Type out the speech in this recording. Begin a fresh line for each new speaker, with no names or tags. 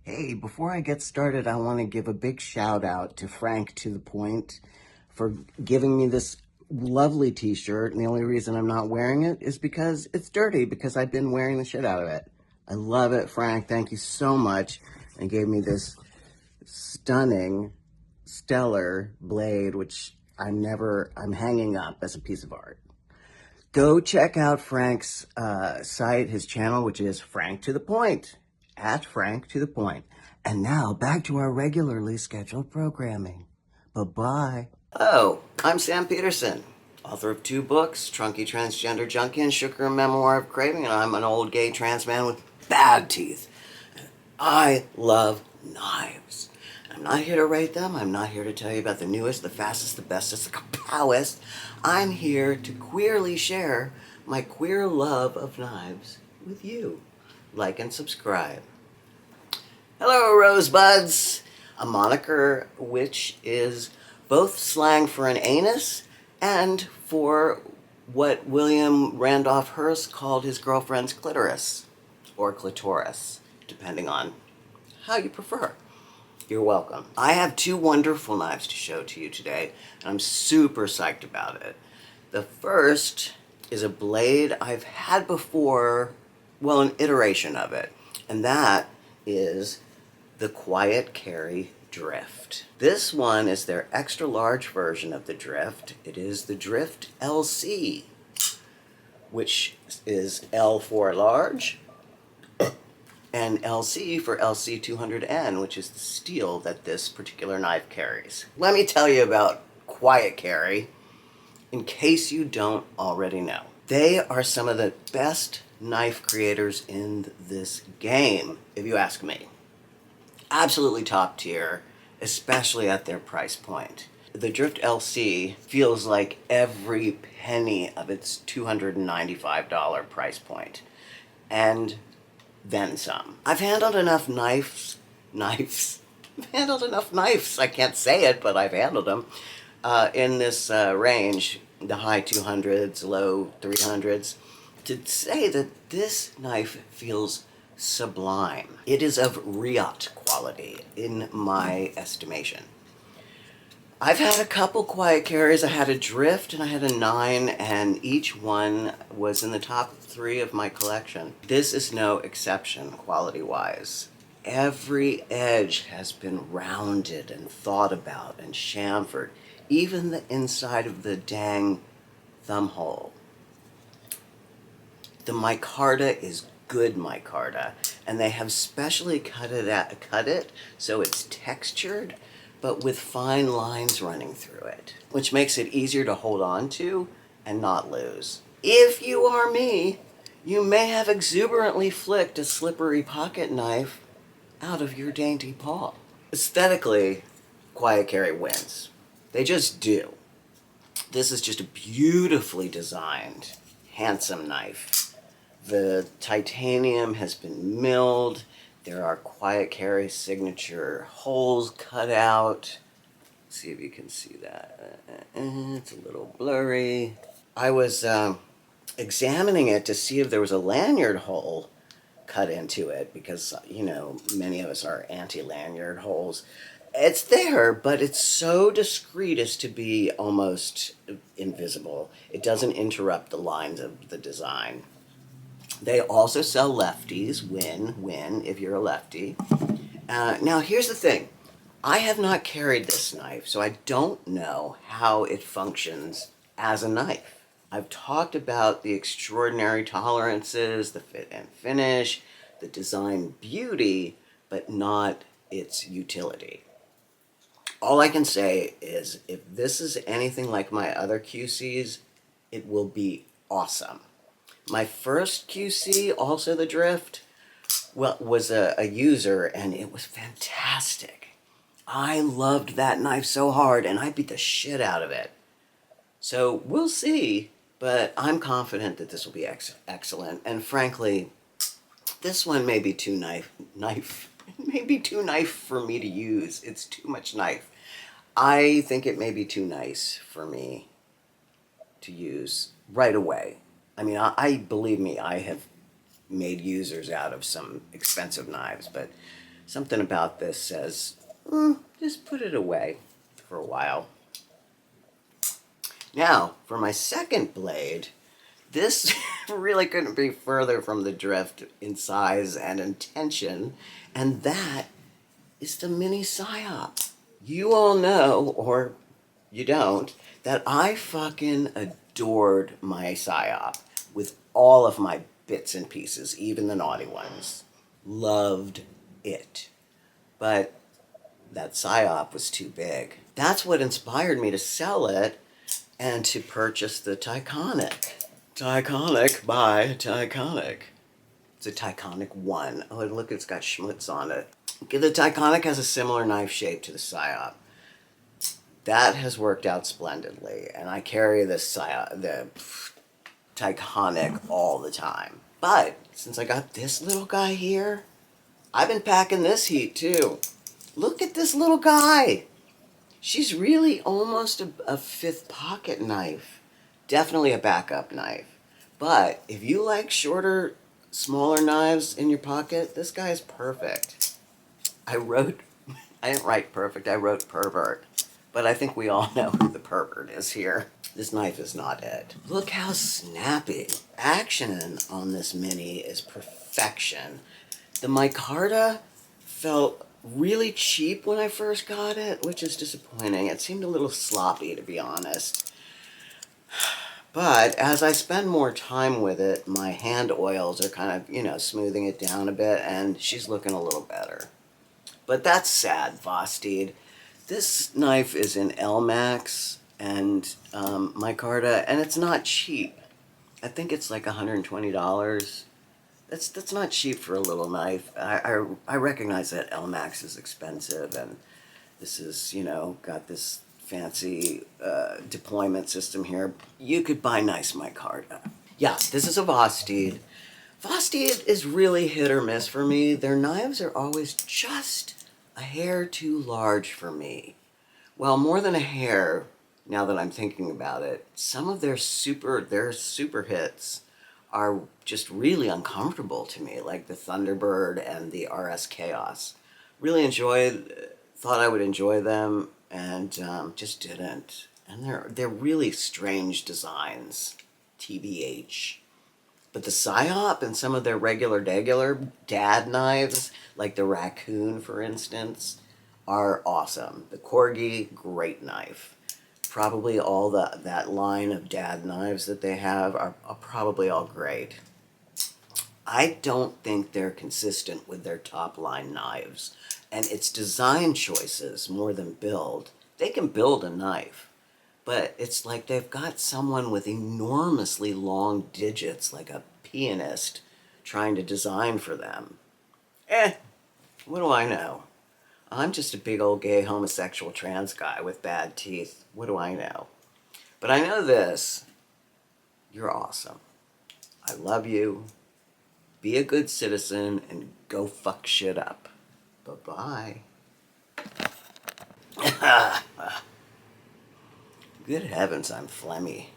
Hey, before I get started, I want to give a big shout out to Frank to the Point for giving me this lovely t-shirt. And the only reason I'm not wearing it is because it's dirty, because I've been wearing the shit out of it. I love it, Frank. Thank you so much. And gave me this stunning, stellar blade, which I'm hanging up as a piece of art. Go check out Frank's site, his channel, which is Frank to the Point, at Frank to the Point. And now back to our regularly scheduled programming. Bye-bye. Hello, I'm Sam Peterson, author of 2 books, Trunky Transgender Junkie and Sugar Memoir of Craving, and I'm an old gay trans man with bad teeth. I love knives. I'm not here to rate them. I'm not here to tell you about the newest, the fastest, the bestest, the kapowest. I'm here to queerly share my queer love of knives with you. Like and subscribe. Hello, Rosebuds! A moniker which is both slang for an anus and for what William Randolph Hearst called his girlfriend's clitoris, or clitoris, depending on how you prefer. You're welcome. I have 2 wonderful knives to show to you today, and I'm super psyched about it. The first is a blade I've had before, well, an iteration of it, and that is the Quiet Carry Drift. This one is their extra large version of the Drift. It is the Drift LC, which is L for large, and LC for LC200N, which is the steel that this particular knife carries. Let me tell you about Quiet Carry, in case you don't already know. They are some of the best knife creators in this game, if you ask me. Absolutely top tier, especially at their price point. The Drift LC feels like every penny of its $295 price point, and then some. I've handled enough knives, I've handled enough knives, I can't say it, but I've handled them, in this range, the high 200s, low 300s, to say that this knife feels sublime. It is of Riot quality, in my estimation. I've had a couple quiet carries. I had a Drift and I had a 9, and each one was in the top 3 of my collection. This is no exception, quality-wise. Every edge has been rounded and thought about and chamfered, even the inside of the dang thumb hole. The micarta is good micarta, and they have specially cut it so it's textured, but with fine lines running through it, which makes it easier to hold on to and not lose. If you are me, you may have exuberantly flicked a slippery pocket knife out of your dainty paw. Aesthetically, Quiet Carry wins. They just do. This is just a beautifully designed, handsome knife. The titanium has been milled. There are Quiet Carry signature holes cut out. See if you can see that. It's a little blurry. I was examining it to see if there was a lanyard hole cut into it, because, you know, many of us are anti-lanyard holes. It's there, but it's so discreet as to be almost invisible. It doesn't interrupt the lines of the design. They also sell lefties, win, if you're a lefty. Now, here's the thing. I have not carried this knife, so I don't know how it functions as a knife. I've talked about the extraordinary tolerances, the fit and finish, the design beauty, but not its utility. All I can say is, if this is anything like my other QCs, it will be awesome. My first QC, also the Drift, well, was a user, and it was fantastic. I loved that knife so hard, and I beat the shit out of it. So we'll see, but I'm confident that this will be excellent. And frankly, this one may be too knife. It may be too knife for me to use. It's too much knife. I think it may be too nice for me to use right away. I mean, I believe me, I have made users out of some expensive knives, but Something about this says, just put it away for a while. Now, for my second blade, this really couldn't be further from the drift in size and intention, and that is the Mini Psyop. You all know, or you don't, that I fucking adored my Psyop with all of my bits and pieces, even the naughty ones. Loved it. But that Psyop was too big. That's what inspired me to sell it and to purchase the Tyconic. Tyconic by Tyconic. It's a Tyconic 1. Oh, look, it's got schmutz on it. Okay, the Tyconic has a similar knife shape to the Psyop. That has worked out splendidly, and I carry the Tyconic all the time. But since I got this little guy here, I've been packing this heat too. Look at this little guy. She's really almost a fifth pocket knife. Definitely a backup knife. But if you like shorter, smaller knives in your pocket, this guy is perfect. I didn't write perfect, I wrote pervert. But I think we all know who the pervert is here. This knife is not it. Look how snappy. Action on this Mini is perfection. The Micarta felt really cheap when I first got it, which is disappointing. It seemed a little sloppy, to be honest. But as I spend more time with it, my hand oils are kind of, smoothing it down a bit, and she's looking a little better. But that's sad, Vosteed. This knife is in Elmax and Micarta, and it's not cheap. I think it's like $120. That's not cheap for a little knife. I recognize that Elmax is expensive, and this is, got this fancy deployment system here. You could buy nice Micarta. Yeah, this is a Vosteed. Vosteed is really hit or miss for me. Their knives are always just a hair too large for me. Well, more than a hair, now that I'm thinking about it. Some of their super hits are just really uncomfortable to me, like the Thunderbird and the RS Chaos. Really thought I would enjoy them, and just didn't. And they're really strange designs, TBH. But the Psyop and some of their regular dad knives, like the Raccoon, for instance, are awesome. The Corgi, great knife. Probably all that line of dad knives that they have are probably all great. I don't think they're consistent with their top line knives. And it's design choices more than build. They can build a knife, but it's like they've got someone with enormously long digits, like a pianist, trying to design for them. What do I know? I'm just a big old gay homosexual trans guy with bad teeth. What do I know? But I know this. You're awesome. I love you. Be a good citizen and go fuck shit up. Bye-bye. Good heavens, I'm phlegmy.